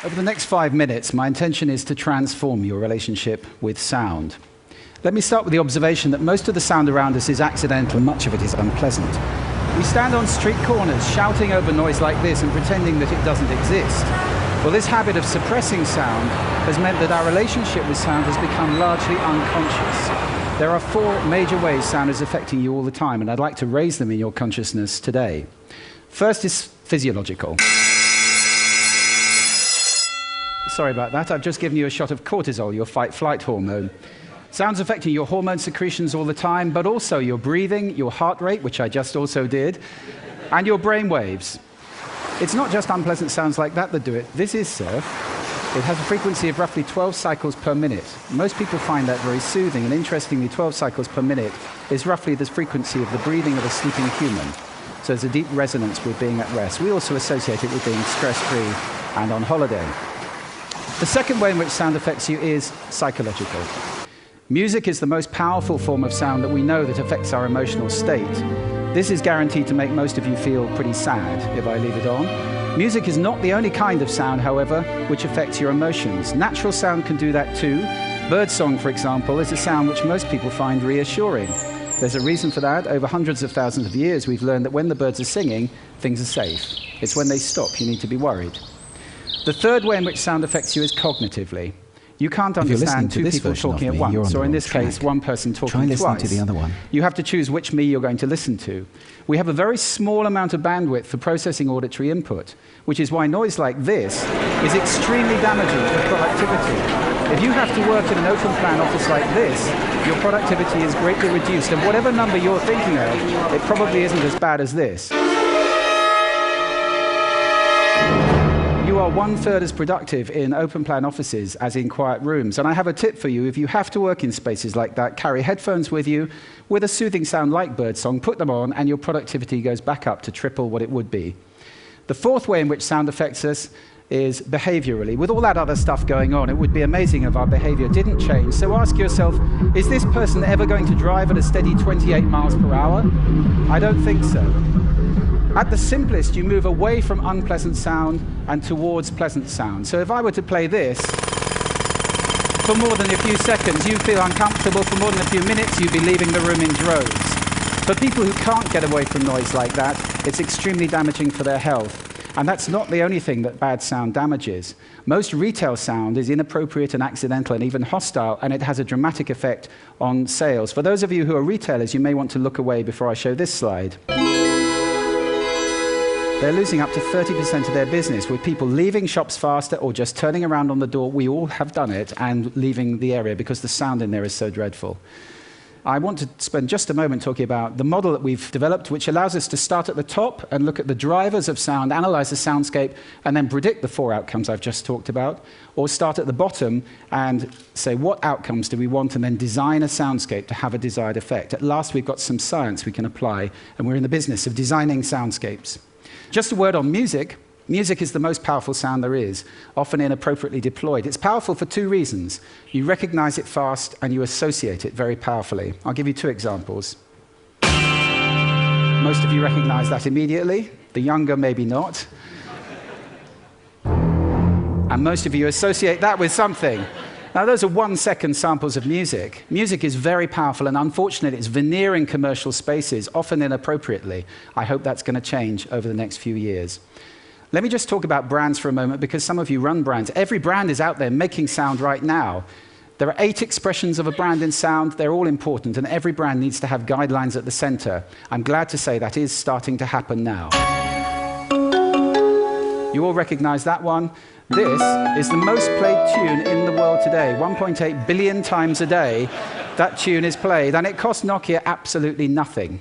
Over the next 5 minutes, my intention is to transform your relationship with sound. Let me start with the observation that most of the sound around us is accidental and much of it is unpleasant. We stand on street corners shouting over noise like this and pretending that it doesn't exist. Well, this habit of suppressing sound has meant that our relationship with sound has become largely unconscious. There are 4 major ways sound is affecting you all the time, and I'd like to raise them in your consciousness today. First is physiological. Sorry about that, I've just given you a shot of cortisol, your fight-flight hormone. Sound's affecting your hormone secretions all the time, but also your breathing, your heart rate, which I just also did, and your brain waves. It's not just unpleasant sounds like that do it. This is surf. It has a frequency of roughly 12 cycles per minute. Most people find that very soothing, and interestingly, 12 cycles per minute is roughly the frequency of the breathing of a sleeping human. So there's a deep resonance with being at rest. We also associate it with being stress-free and on holiday. The second way in which sound affects you is psychological. Music is the most powerful form of sound that we know that affects our emotional state. This is guaranteed to make most of you feel pretty sad if I leave it on. Music is not the only kind of sound, however, which affects your emotions. Natural sound can do that too. Birdsong, for example, is a sound which most people find reassuring. There's a reason for that. Over hundreds of thousands of years, we've learned that when the birds are singing, things are safe. It's when they stop you need to be worried. The third way in which sound affects you is cognitively. You can't understand 2 people talking at once, or in this case, 1 person talking twice. Try listening to the other one. You have to choose which me you're going to listen to. We have a very small amount of bandwidth for processing auditory input, which is why noise like this is extremely damaging for productivity. If you have to work in an open-plan office like this, your productivity is greatly reduced, and whatever number you're thinking of, it probably isn't as bad as this. You are 1/3 as productive in open-plan offices as in quiet rooms. And I have a tip for you. If you have to work in spaces like that, carry headphones with you with a soothing sound like birdsong, put them on, and your productivity goes back up to triple what it would be. The fourth way in which sound affects us is behaviorally. With all that other stuff going on, it would be amazing if our behavior didn't change. So ask yourself, is this person ever going to drive at a steady 28 miles per hour? I don't think so. At the simplest, you move away from unpleasant sound and towards pleasant sound. So if I were to play this, for more than a few seconds, you feel uncomfortable. For more than a few minutes, you'd be leaving the room in droves. For people who can't get away from noise like that, it's extremely damaging for their health. And that's not the only thing that bad sound damages. Most retail sound is inappropriate and accidental and even hostile, and it has a dramatic effect on sales. For those of you who are retailers, you may want to look away before I show this slide. They're losing up to 30% of their business, with people leaving shops faster or just turning around on the door. We all have done it, and leaving the area because the sound in there is so dreadful. I want to spend just a moment talking about the model that we've developed, which allows us to start at the top and look at the drivers of sound, analyze the soundscape, and then predict the 4 outcomes I've just talked about, or start at the bottom and say what outcomes do we want, and then design a soundscape to have a desired effect. At last, we've got some science we can apply, and we're in the business of designing soundscapes. Just a word on music. Music is the most powerful sound there is, often inappropriately deployed. It's powerful for 2 reasons. You recognize it fast and you associate it very powerfully. I'll give you 2 examples. Most of you recognize that immediately. The younger, maybe not. And most of you associate that with something. Now, those are 1-second samples of music. Music is very powerful, and unfortunately, it's veneering commercial spaces, often inappropriately. I hope that's going to change over the next few years. Let me just talk about brands for a moment, because some of you run brands. Every brand is out there making sound right now. There are 8 expressions of a brand in sound. They're all important, and every brand needs to have guidelines at the center. I'm glad to say that is starting to happen now. You all recognize that one. This is the most played tune in the world today. 1.8 billion times a day, that tune is played, and it cost Nokia absolutely nothing.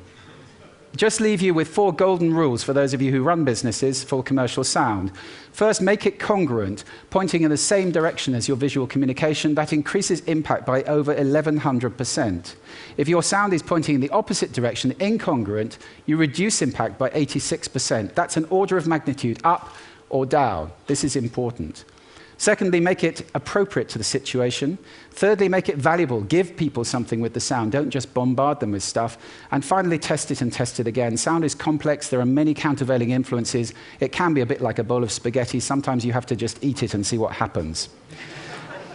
Just leave you with 4 golden rules for those of you who run businesses for commercial sound. First, make it congruent, pointing in the same direction as your visual communication. That increases impact by over 1,100%. If your sound is pointing in the opposite direction, incongruent, you reduce impact by 86%. That's an order of magnitude up or down. This is important. Secondly, make it appropriate to the situation. Thirdly, make it valuable. Give people something with the sound. Don't just bombard them with stuff. And finally, test it again. Sound is complex. There are many countervailing influences. It can be a bit like a bowl of spaghetti. Sometimes you have to just eat it and see what happens.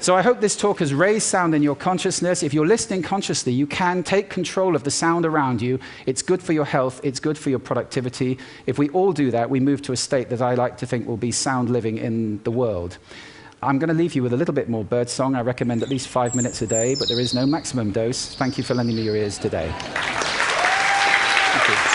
So I hope this talk has raised sound in your consciousness. If you're listening consciously, you can take control of the sound around you. It's good for your health. It's good for your productivity. If we all do that, we move to a state that I like to think will be sound living in the world. I'm going to leave you with a little bit more birdsong. I recommend at least 5 minutes a day, but there is no maximum dose. Thank you for lending me your ears today. Thank you.